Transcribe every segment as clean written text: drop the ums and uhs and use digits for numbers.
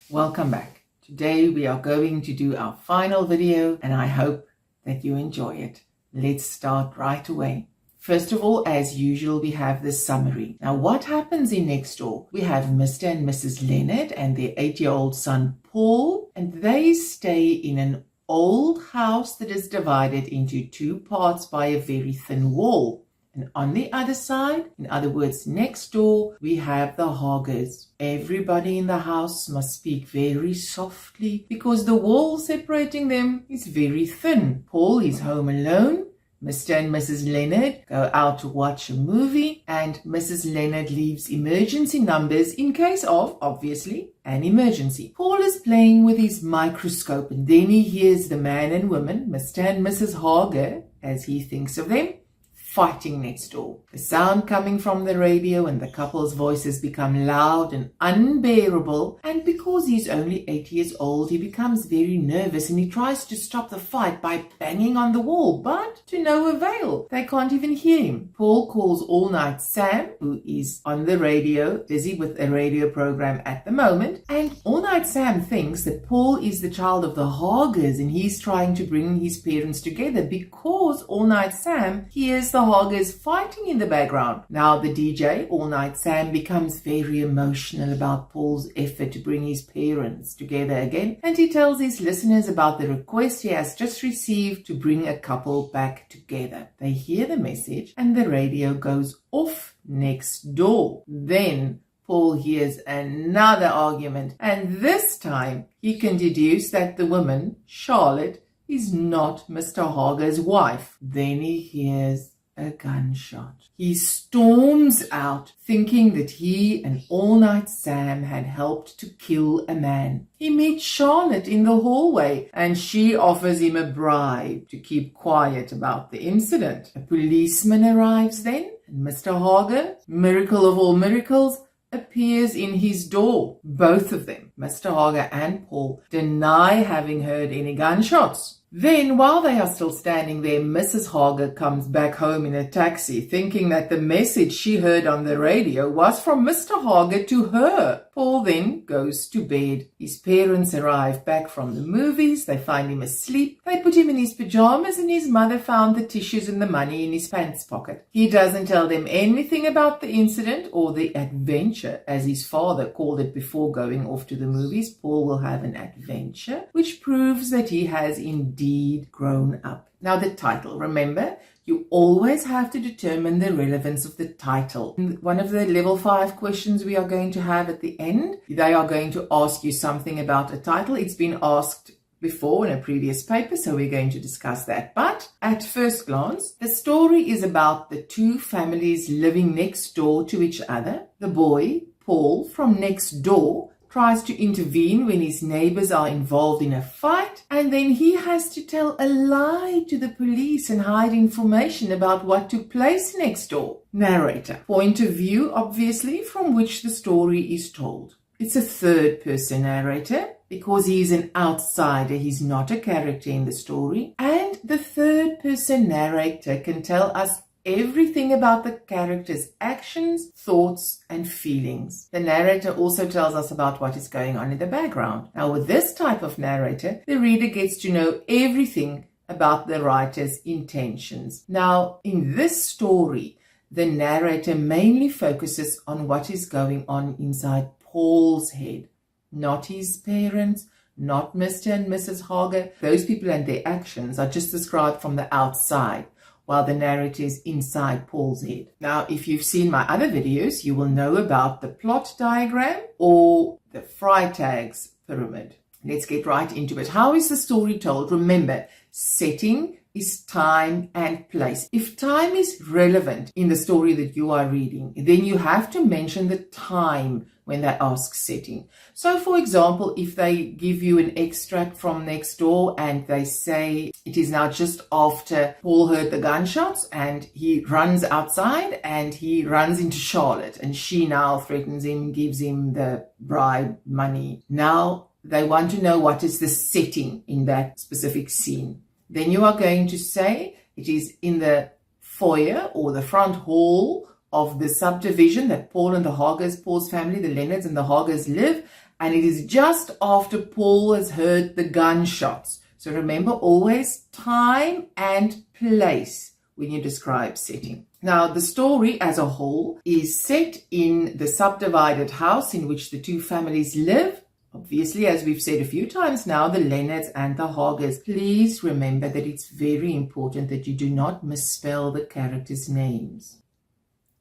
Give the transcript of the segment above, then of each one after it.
Welcome back. Today we are going to do our final video and I hope that you enjoy it. Let's start right away. First of all, as usual, we have the summary. Now, what happens in Next Door? We have Mr. and Mrs. Leonard and their 8-year-old son, Paul, and they stay in an old house that is divided into two parts by a very thin wall. And on the other side, in other words, next door, we have the Hagers. Everybody in the house must speak very softly because the wall separating them is very thin. Paul is home alone. Mr. and Mrs. Leonard go out to watch a movie, and Mrs. Leonard leaves emergency numbers in case of, obviously, an emergency. Paul is playing with his microscope, and then he hears the man and woman, Mr. and Mrs. Hager, as he thinks of them, fighting next door. The sound coming from the radio and the couple's voices become loud and unbearable, and because he's only 8 years old, he becomes very nervous and he tries to stop the fight by banging on the wall, but to no avail. They can't even hear him. Paul calls All Night Sam, who is on the radio, busy with a radio program at the moment, and All Night Sam thinks that Paul is the child of the Hagers and he's trying to bring his parents together because All Night Sam hears the Hagers fighting in the background. Now the DJ, All Night Sam, becomes very emotional about Paul's effort to bring his parents together again, and he tells his listeners about the request he has just received to bring a couple back together. They hear the message and the radio goes off next door. Then Paul hears another argument, and this time he can deduce that the woman, Charlotte, is not Mr. Hager's wife. Then he hears a gunshot. He storms out, thinking that he and All Night Sam had helped to kill a man. He meets Charlotte in the hallway, and she offers him a bribe to keep quiet about the incident. A policeman arrives then, and Mr. Hager, miracle of all miracles, appears in his door. Both of them, Mr. Hager and Paul, deny having heard any gunshots. Then, while they are still standing there, Mrs. Hager comes back home in a taxi, thinking that the message she heard on the radio was from Mr. Hager to her. Paul then goes to bed. His parents arrive back from the movies. They find him asleep. They put him in his pajamas, and his mother found the tissues and the money in his pants pocket. He doesn't tell them anything about the incident or the adventure, as his father called it before going off to the movies. Paul will have an adventure, which proves that he has indeed grown up. Now the title, remember, you always have to determine the relevance of the title. One of the level 5 questions we are going to have at the end, they are going to ask you something about a title. It's been asked before in a previous paper, so we're going to discuss that. But at first glance, the story is about the two families living next door to each other. The boy, Paul, from next door, tries to intervene when his neighbors are involved in a fight, and then he has to tell a lie to the police and hide information about what took place next door. Narrator. Point of view, obviously, from which the story is told. It's a third-person narrator because he's an outsider. He's not a character in the story. And the third-person narrator can tell us everything about the character's actions, thoughts, and feelings. The narrator also tells us about what is going on in the background. Now, with this type of narrator, the reader gets to know everything about the writer's intentions. Now, in this story, the narrator mainly focuses on what is going on inside Paul's head, not his parents, not Mr. and Mrs. Hager. Those people and their actions are just described from the outside, while the narrator is inside Paul's head. Now, if you've seen my other videos, you will know about the plot diagram or the Freytag's pyramid. Let's get right into it. How is the story told? Remember, setting is time and place. If time is relevant in the story that you are reading, then you have to mention the time when they ask setting. So, for example, if they give you an extract from next door and they say it is now just after Paul heard the gunshots and he runs outside and he runs into Charlotte and she now threatens him, gives him the bribe money. Now they want to know what is the setting in that specific scene. Then you are going to say it is in the foyer or the front hall of the subdivision that Paul and the Hagers, Paul's family, the Leonards and the Hagers live, And it is just after Paul has heard the gunshots. So remember, always time and place when you describe setting. Now, the story as a whole is set in the subdivided house in which the two families live. Obviously, as we've said a few times now, the Leonards and the Hagers. Please remember that it's very important that you do not misspell the characters' names.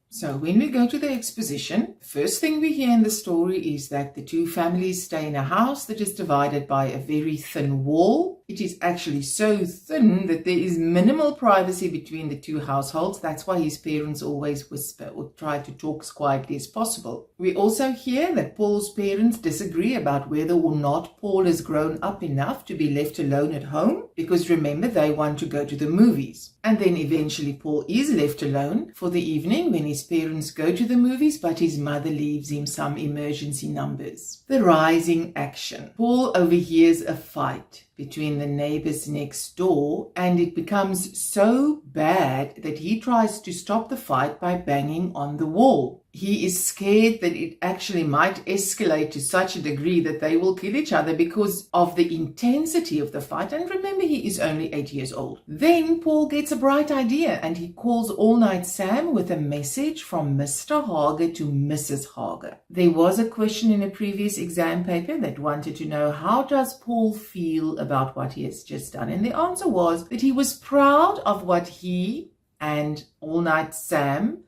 So when we go to the exposition, the first thing we hear in the story is that the two families stay in a house that is divided by a very thin wall. It is actually so thin that there is minimal privacy between the two households. That's why his parents always whisper or try to talk as quietly as possible. We also hear that Paul's parents disagree about whether or not Paul has grown up enough to be left alone at home, because remember, they want to go to the movies. And then eventually Paul is left alone for the evening when his parents go to the movies, but his mother leaves him some emergency numbers. The rising action. Paul overhears a fight between the neighbors next door, and it becomes so bad that he tries to stop the fight by banging on the wall. He is scared that it actually might escalate to such a degree that they will kill each other because of the intensity of the fight. And remember, he is only 8 years old. Then Paul gets a bright idea and he calls All Night Sam with a message from Mr. Hager to Mrs. Hager. There was a question in a previous exam paper that wanted to know, how does Paul feel about what he has just done? And the answer was that he was proud of what he and All Night Sam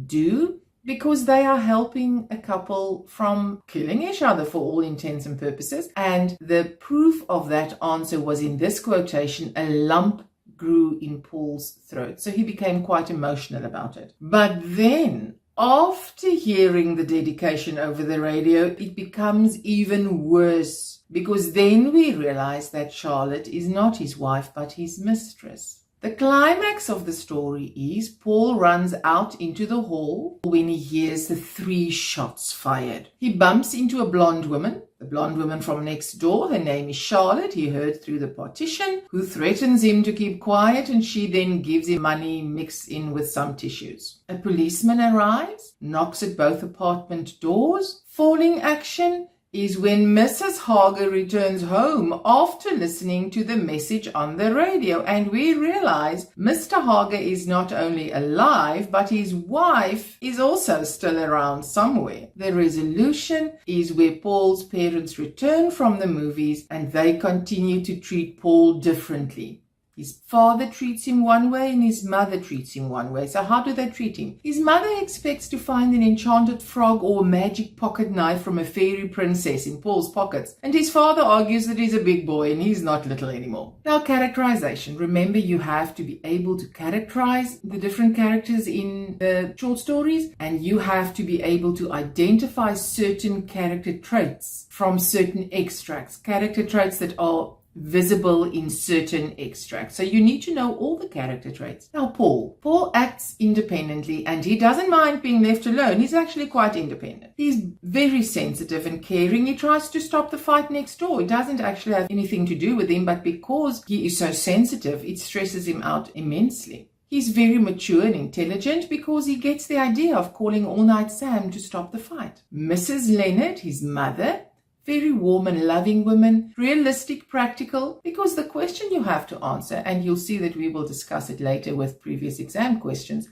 do, because they are helping a couple from killing each other for all intents and purposes. And the proof of that answer was in this quotation: a lump grew in Paul's throat. So he became quite emotional about it. But then, after hearing the dedication over the radio, it becomes even worse, because then we realize that Charlotte is not his wife, but his mistress. The climax of the story is Paul runs out into the hall when he hears the 3 shots fired. He bumps into a blonde woman, the blonde woman from next door. Her name is Charlotte, he heard through the partition, who threatens him to keep quiet, and she then gives him money mixed in with some tissues. A policeman arrives, knocks at both apartment doors. Falling action is when Mrs. Hager returns home after listening to the message on the radio, and we realize Mr. Hager is not only alive, but his wife is also still around somewhere. The resolution is where Paul's parents return from the movies and they continue to treat Paul differently. His father treats him one way and his mother treats him one way. So how do they treat him? His mother expects to find an enchanted frog or a magic pocket knife from a fairy princess in Paul's pockets. And his father argues that he's a big boy and he's not little anymore. Now, characterization. Remember, you have to be able to characterize the different characters in the short stories, and you have to be able to identify certain character traits from certain extracts. Character traits that are visible in certain extracts. So you need to know all the character traits. Now, Paul acts independently and he doesn't mind being left alone. He's actually quite independent. He's very sensitive and caring. He tries to stop the fight next door. It doesn't actually have anything to do with him, but because he is so sensitive, it stresses him out immensely. He's very mature and intelligent because he gets the idea of calling All Night Sam to stop the fight. Mrs. Leonard, his mother, very warm and loving woman, realistic, practical, because the question you have to answer, and you'll see that we will discuss it later with previous exam questions,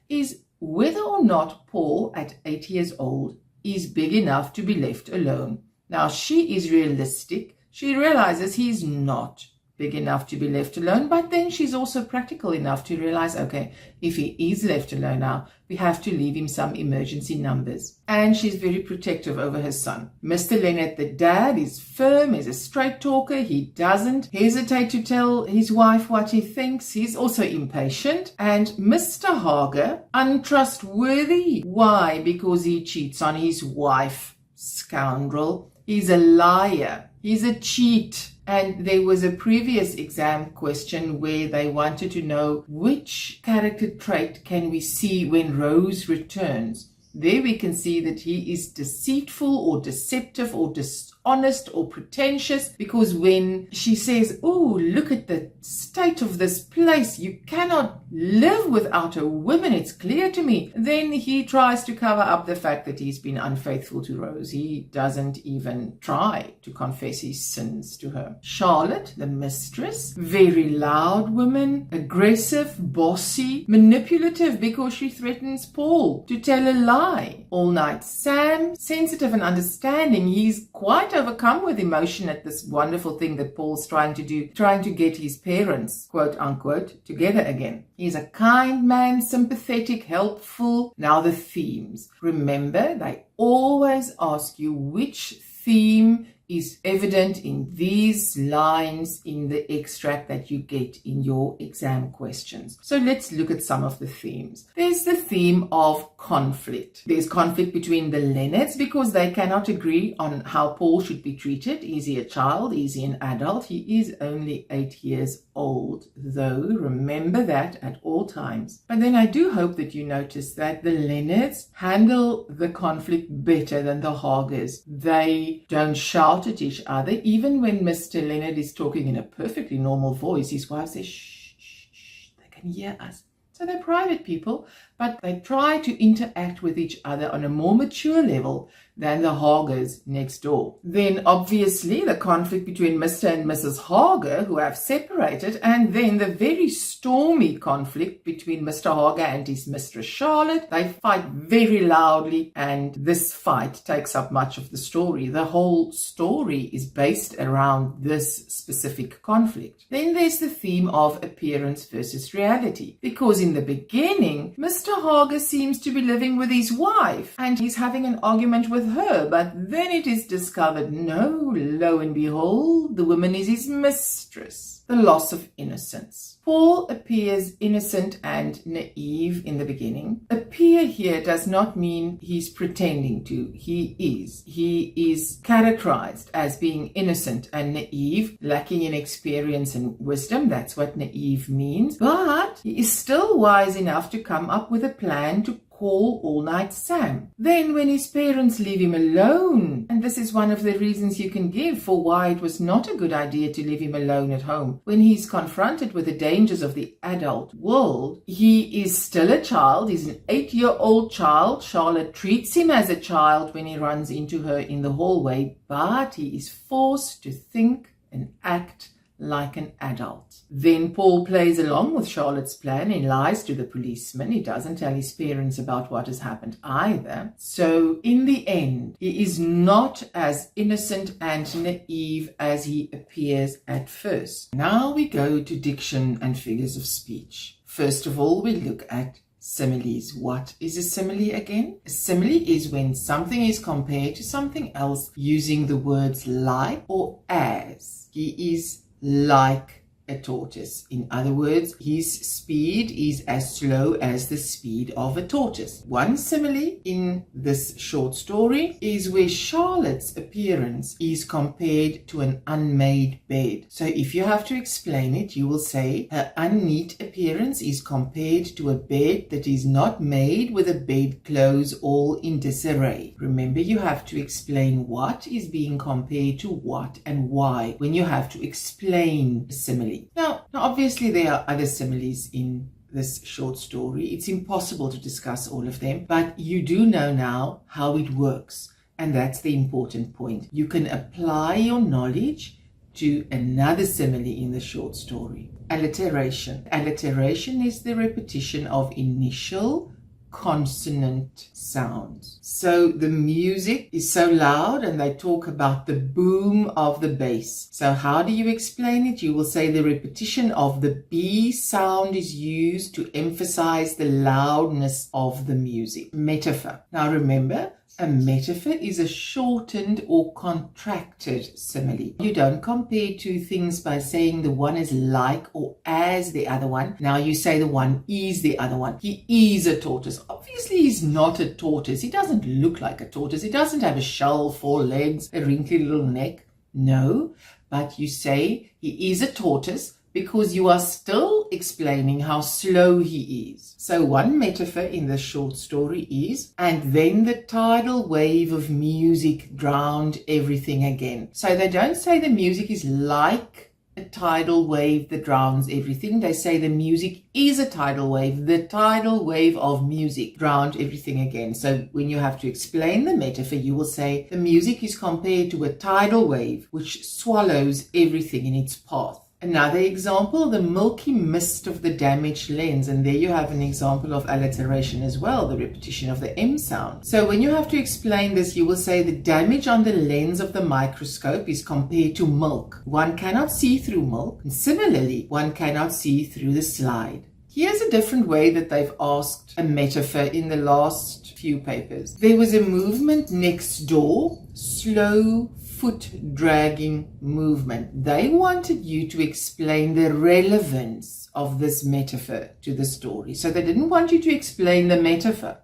is whether or not Paul, at 8 years old, is big enough to be left alone. Now, she is realistic. She realizes he's not big enough to be left alone, but then she's also practical enough to realize, okay, if he is left alone now, we have to leave him some emergency numbers. And she's very protective over her son. Mr. Leonard, the dad, is firm, is a straight talker. He doesn't hesitate to tell his wife what he thinks. He's also impatient. And Mr. Hager, untrustworthy. Why? Because he cheats on his wife. Scoundrel. He's a liar. He's a cheat. And there was a previous exam question where they wanted to know which character trait can we see when Rose returns. There we can see that he is deceitful or deceptive or dishonest dishonest or pretentious, because when she says, oh, look at the state of this place, you cannot live without a woman, it's clear to me, then he tries to cover up the fact that he's been unfaithful to Rose. He doesn't even try to confess his sins to her. Charlotte, the mistress, very loud woman, aggressive, bossy, manipulative because she threatens Paul to tell a lie. All Night Sam, sensitive and understanding. He's quite overcome with emotion at this wonderful thing that Paul's trying to do, trying to get his parents, quote unquote, together again. He's a kind man, sympathetic, helpful. Now the themes. Remember, they always ask you which theme is evident in these lines in the extract that you get in your exam questions. So let's look at some of the themes. There's the theme of conflict. There's conflict between the Lennards because they cannot agree on how Paul should be treated. Is he a child? Is he an adult? He is only 8 years old, though. Remember that at all times. But then I do hope that you notice that the Lennards handle the conflict better than the Hagers. They don't shout at each other. Even when Mr. Lennard is talking in a perfectly normal voice, his wife says, shh, shh, shh, they can hear us. So they're private people, but they try to interact with each other on a more mature level than the Hagers next door. Then obviously the conflict between Mr. and Mrs. Hager, who have separated, and then the very stormy conflict between Mr. Hager and his mistress Charlotte. They fight very loudly, and this fight takes up much of the story. The whole story is based around this specific conflict. Then there's the theme of appearance versus reality, because in the beginning, Mr. Hager seems to be living with his wife, and he's having an argument with her, but then it is discovered, no, lo and behold, the woman is his mistress. The loss of innocence. Paul appears innocent and naive in the beginning. Appear here does not mean he's pretending to. He is. He is characterized as being innocent and naive, lacking in experience and wisdom. That's what naive means. But he is still wise enough to come up with a plan to call All Night Sam. Then when his parents leave him alone, and this is one of the reasons you can give for why it was not a good idea to leave him alone at home. When he's confronted with the dangers of the adult world, he is still a child. He's an 8-year-old child. Charlotte treats him as a child when he runs into her in the hallway, but he is forced to think and act like an adult. Then Paul plays along with Charlotte's plan and lies to the policeman. He doesn't tell his parents about what has happened either. So in the end, he is not as innocent and naive as he appears at first. Now we go to diction and figures of speech. First of all, we look at similes. What is a simile again? A simile is when something is compared to something else using the words like or as. He is like a tortoise. In other words, his speed is as slow as the speed of a tortoise. One simile in this short story is where Charlotte's appearance is compared to an unmade bed. So if you have to explain it, you will say her unneat appearance is compared to a bed that is not made, with the bedclothes all in disarray. Remember, you have to explain what is being compared to what and why when you have to explain a simile. Now, obviously there are other similes in this short story. It's impossible to discuss all of them, but you do know now how it works, and that's the important point. You can apply your knowledge to another simile in the short story. Alliteration. Alliteration is the repetition of initial consonant sounds. So the music is so loud and they talk about the boom of the bass. So how do you explain it? You will say the repetition of the B sound is used to emphasize the loudness of the music. Metaphor. Now remember, a metaphor is a shortened or contracted simile. You don't compare two things by saying the one is like or as the other one. Now you say the one is the other one. He is a tortoise. Obviously he's not a tortoise. He doesn't look like a tortoise. He doesn't have a shell, 4 legs, a wrinkly little neck. No, but you say he is a tortoise because you are still explaining how slow he is. So one metaphor in the short story is, and then the tidal wave of music drowned everything again. So they don't say the music is like a tidal wave that drowns everything. They say the music is a tidal wave. The tidal wave of music drowned everything again. So when you have to explain the metaphor, you will say the music is compared to a tidal wave which swallows everything in its path. Another example, the milky mist of the damaged lens. And there you have an example of alliteration as well, the repetition of the M sound. So when you have to explain this, you will say the damage on the lens of the microscope is compared to milk. One cannot see through milk. And similarly, one cannot see through the slide. Here's a different way that they've asked a metaphor in the last few papers. There was a movement next door, slow foot dragging movement. They wanted you to explain the relevance of this metaphor to the story. So they didn't want you to explain the metaphor.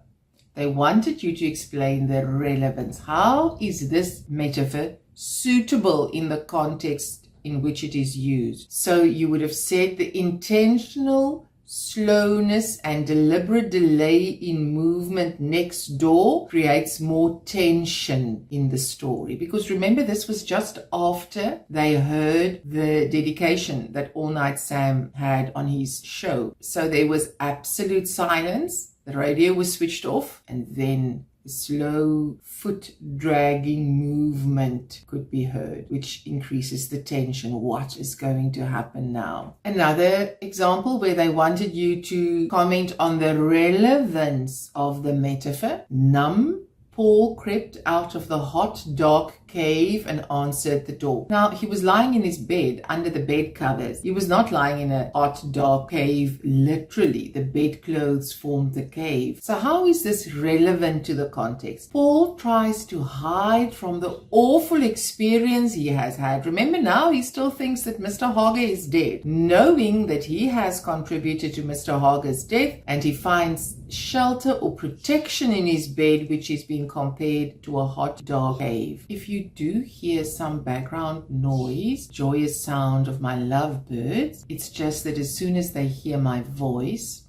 They wanted you to explain the relevance. How is this metaphor suitable in the context in which it is used? So you would have said the intentional slowness and deliberate delay in movement next door creates more tension in the story. Because remember, this was just after they heard the dedication that All Night Sam had on his show. So there was absolute silence. The radio was switched off, and then the slow foot dragging movement could be heard, which increases the tension. What is going to happen now? Another example where they wanted you to comment on the relevance of the metaphor. Numb, Paul crept out of the hot, dark cave and answered the door. Now, he was lying in his bed under the bed covers. He was not lying in a hot, dark cave, literally. The bedclothes formed the cave. So how is this relevant to the context? Paul tries to hide from the awful experience he has had. Remember, now he still thinks that Mr. Hager is dead, knowing that he has contributed to Mr. Hager's death, and he finds shelter or protection in his bed, which is being compared to a hot, dark cave. If you do hear some background noise, joyous sound of my lovebirds, it's just that as soon as they hear my voice,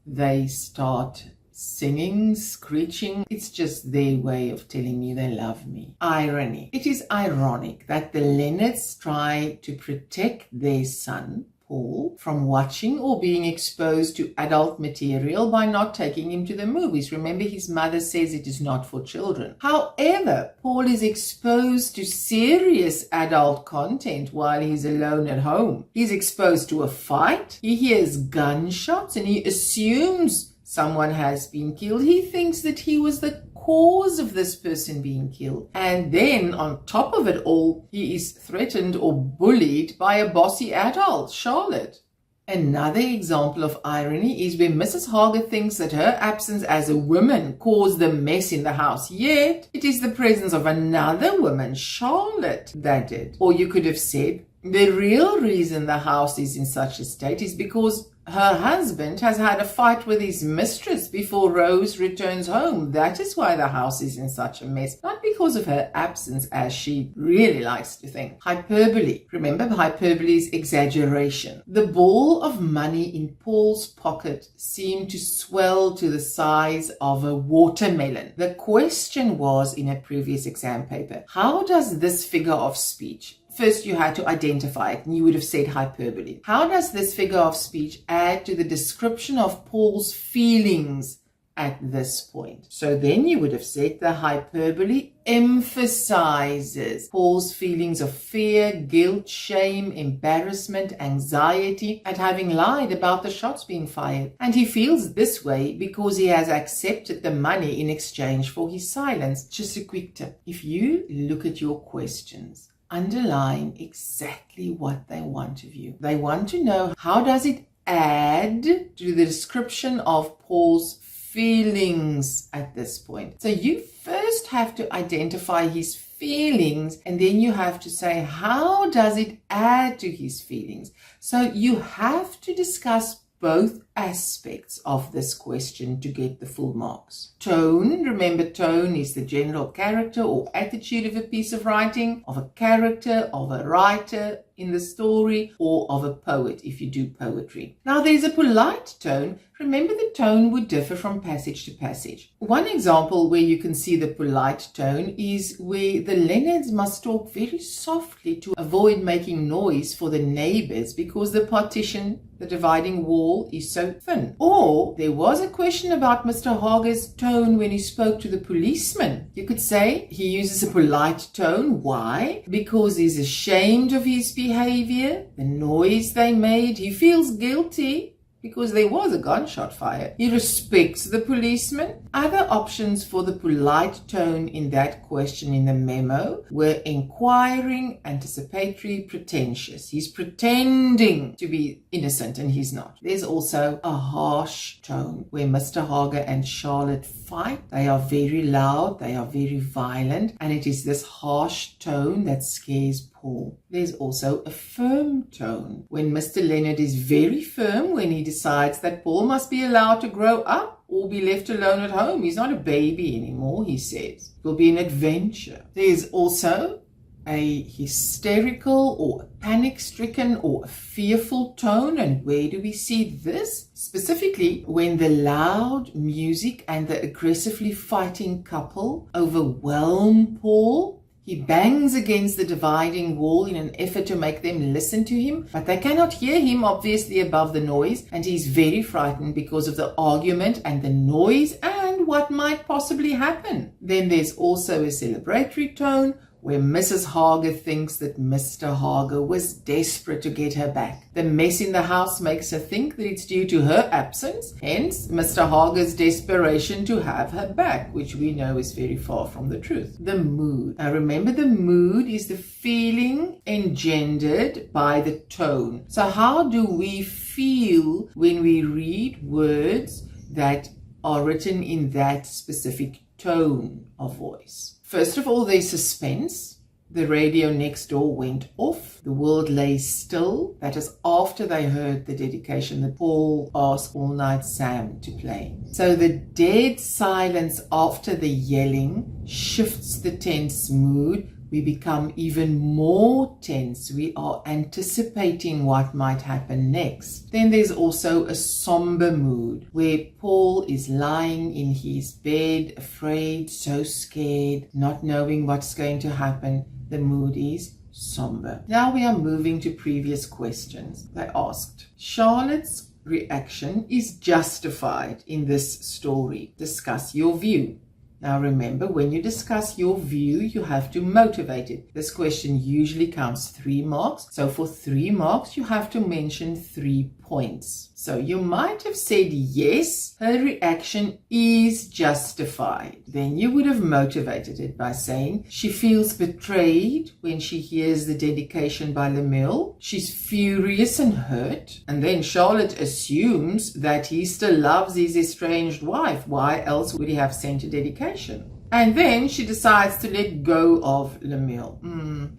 they start singing, screeching. It's just their way of telling me they love me. Irony. It is ironic that the Lennarts try to protect their son Paul from watching or being exposed to adult material by not taking him to the movies. Remember, his mother says it is not for children. However, Paul is exposed to serious adult content while he's alone at home. He's exposed to a fight. He hears gunshots and he assumes someone has been killed. He thinks that he was the cause of this person being killed. And then on top of it all, he is threatened or bullied by a bossy adult, Charlotte. Another example of irony is where Mrs. Hager thinks that her absence as a woman caused the mess in the house, yet it is the presence of another woman, Charlotte, that did. Or you could have said, the real reason the house is in such a state is because her husband has had a fight with his mistress before Rose returns home. That is why the house is in such a mess, not because of her absence, as she really likes to think. Hyperbole. Remember, hyperbole is exaggeration. The ball of money in Paul's pocket seemed to swell to the size of a watermelon. The question was in a previous exam paper, how does this figure of speech, first you had to identify it and you would have said hyperbole. How does this figure of speech add to the description of Paul's feelings at this point? So then you would have said the hyperbole emphasizes Paul's feelings of fear, guilt, shame, embarrassment, anxiety at having lied about the shots being fired. And he feels this way because he has accepted the money in exchange for his silence. Just a quick tip. If you look at your questions, underline exactly what they want of you. They want to know, how does it add to the description of Paul's feelings at this point? So you first have to identify his feelings, and then you have to say, how does it add to his feelings? So you have to discuss both aspects of this question to get the full marks. Tone, remember tone is the general character or attitude of a piece of writing, of a character, of a writer in the story, or of a poet if you do poetry. Now there's a polite tone. Remember the tone would differ from passage to passage. One example where you can see the polite tone is where the Leonards must talk very softly to avoid making noise for the neighbors because the partition, the dividing wall, is so thin. Or there was a question about Mr. Hager's tone when he spoke to the policeman. You could say he uses a polite tone. Why? Because he's ashamed of his behavior, the noise they made. He feels guilty because there was a gunshot fire. He respects the policeman. Other options for the polite tone in that question in the memo were inquiring, anticipatory, pretentious. He's pretending to be innocent and he's not. There's also a harsh tone where Mr. Hager and Charlotte fight. They are very loud, they are very violent, and it is this harsh tone that scares Paul. There's also a firm tone when Mr. Leonard is very firm when he decides that Paul must be allowed to grow up or be left alone at home. He's not a baby anymore, he says. It will be an adventure. There's also a hysterical or a panic-stricken or a fearful tone. And where do we see this? Specifically when the loud music and the aggressively fighting couple overwhelm Paul. He bangs against the dividing wall in an effort to make them listen to him, but they cannot hear him, obviously, above the noise, and he's very frightened because of the argument and the noise and what might possibly happen. Then there's also a celebratory tone where Mrs. Hager thinks that Mr. Hager was desperate to get her back. The mess in the house makes her think that it's due to her absence, hence Mr. Hager's desperation to have her back, which we know is very far from the truth. The mood. Now remember, the mood is the feeling engendered by the tone. So how do we feel when we read words that are written in that specific tone of voice? First of all, there's suspense. The radio next door went off. The world lay still. That is after they heard the dedication that Paul asked All Night Sam to play. So the dead silence after the yelling shifts the tense mood. We become even more tense. We are anticipating what might happen next. Then there's also a somber mood where Paul is lying in his bed, afraid, so scared, not knowing what's going to happen. The mood is somber. Now we are moving to previous questions. They asked, Charlotte's reaction is justified in this story. Discuss your view. Now remember, when you discuss your view, you have to motivate it. This question usually counts 3 marks. So for 3 marks, you have to mention 3 points. So you might have said, yes, her reaction is justified. Then you would have motivated it by saying, she feels betrayed when she hears the dedication by Lemuel. She's furious and hurt. And then Charlotte assumes that he still loves his estranged wife. Why else would he have sent a dedication? And then she decides to let go of Lemuel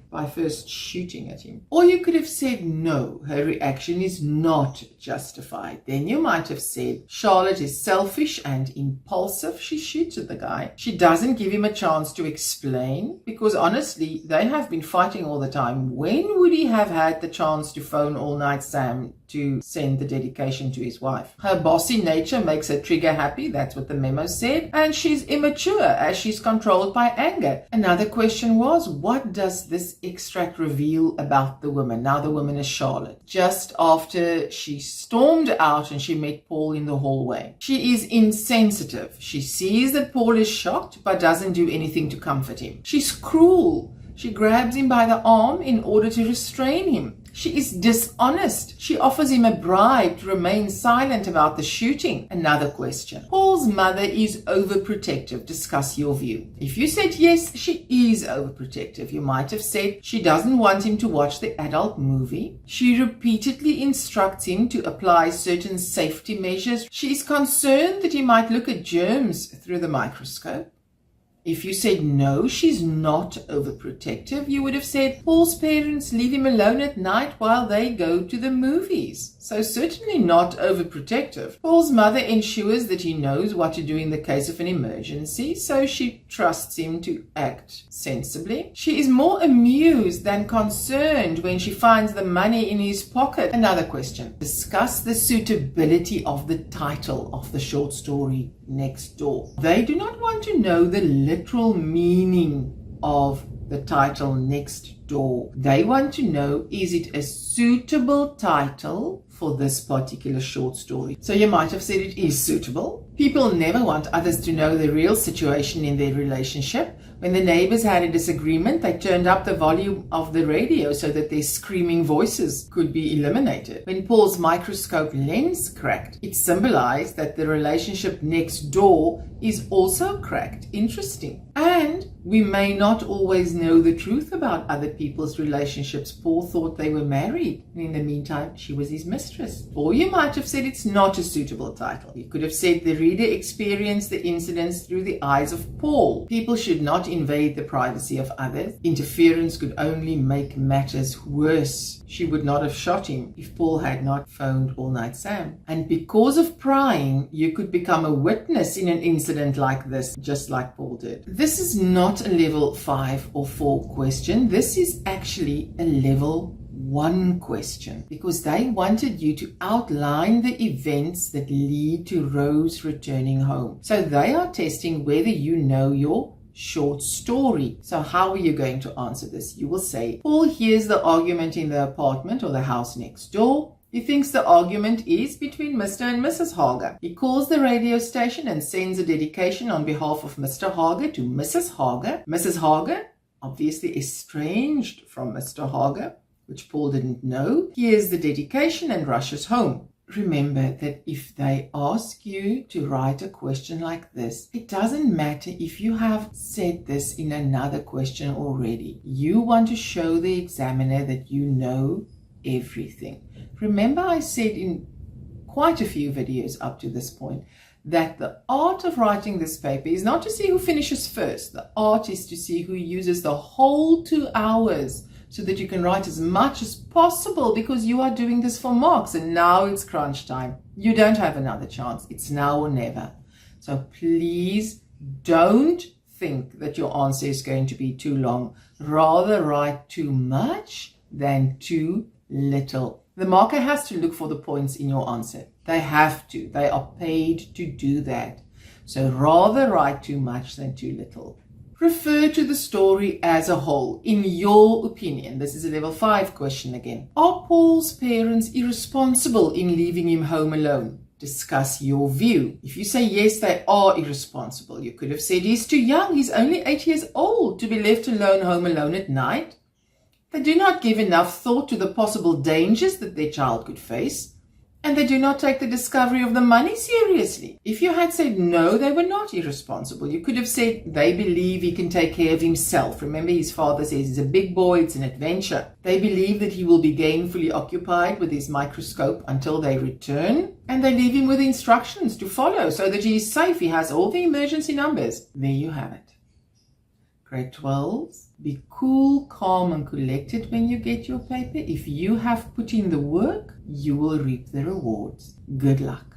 by first shooting at him. Or you could have said, no, her reaction is not justified. Then you might have said, Charlotte is selfish and impulsive. She shoots at the guy. She doesn't give him a chance to explain because honestly, they have been fighting all the time. When would he have had the chance to phone All Night Sam to send the dedication to his wife? Her bossy nature makes her trigger happy. That's what the memo said. And she's immature as she's controlled by anger. Another question was, what does this extract reveal about the woman? Now the woman is Charlotte. Just after she stormed out and she met Paul in the hallway. She is insensitive. She sees that Paul is shocked but doesn't do anything to comfort him. She's cruel. She grabs him by the arm in order to restrain him. She is dishonest. She offers him a bribe to remain silent about the shooting. Another question. Paul's mother is overprotective. Discuss your view. If you said yes, she is overprotective. You might have said she doesn't want him to watch the adult movie. She repeatedly instructs him to apply certain safety measures. She is concerned that he might look at germs through the microscope. If you said no, she's not overprotective, you would have said Paul's parents leave him alone at night while they go to the movies. So certainly not overprotective. Paul's mother ensures that he knows what to do in the case of an emergency, so she trusts him to act sensibly. She is more amused than concerned when she finds the money in his pocket. Another question. Discuss the suitability of the title of the short story Next Door. They do not want to know the literal meaning of the title Next Door. They want to know, is it a suitable title for this particular short story? So you might have said it is suitable. People never want others to know the real situation in their relationship. When the neighbors had a disagreement, they turned up the volume of the radio so that their screaming voices could be eliminated. When Paul's microscope lens cracked, it symbolized that the relationship next door is also cracked. Interesting. And we may not always know the truth about other people's relationships. Paul thought they were married, and in the meantime, she was his mistress. Or you might have said it's not a suitable title. You could have said the reader experienced the incidents through the eyes of Paul. People should not invade the privacy of others. Interference could only make matters worse. She would not have shot him if Paul had not phoned All Night Sam. And because of prying, you could become a witness in an incident like this, just like Paul did. This is not a level 5 or 4 question. This is actually a level 1 question, because they wanted you to outline the events that lead to Rose returning home. So they are testing whether you know your short story. So how are you going to answer this? You will say, Paul hears the argument in the apartment or the house next door. He thinks the argument is between Mr. and Mrs. Hager. He calls the radio station and sends a dedication on behalf of Mr. Hager to Mrs. Hager. Mrs. Hager, obviously estranged from Mr. Hager, which Paul didn't know, hears the dedication and rushes home. Remember that if they ask you to write a question like this, it doesn't matter if you have said this in another question already. You want to show the examiner that you know everything. Remember, I said in quite a few videos up to this point that the art of writing this paper is not to see who finishes first. The art is to see who uses the whole 2 hours so that you can write as much as possible, because you are doing this for marks and now it's crunch time. You don't have another chance. It's now or never. So please don't think that your answer is going to be too long. Rather write too much than too little. The marker has to look for the points in your answer. They have to. They are paid to do that. So rather write too much than too little. Refer to the story as a whole. In your opinion, this is a level 5 question again. Are Paul's parents irresponsible in leaving him home alone? Discuss your view. If you say yes, they are irresponsible. You could have said he's too young. He's only 8 years old to be left alone home alone at night. They do not give enough thought to the possible dangers that their child could face. And they do not take the discovery of the money seriously. If you had said no, they were not irresponsible. You could have said they believe he can take care of himself. Remember, his father says he's a big boy, it's an adventure. They believe that he will be gainfully occupied with his microscope until they return. And they leave him with instructions to follow so that he is safe. He has all the emergency numbers. There you have it. Grade 12s, be cool, calm and collected when you get your paper. If you have put in the work, you will reap the rewards. Good luck.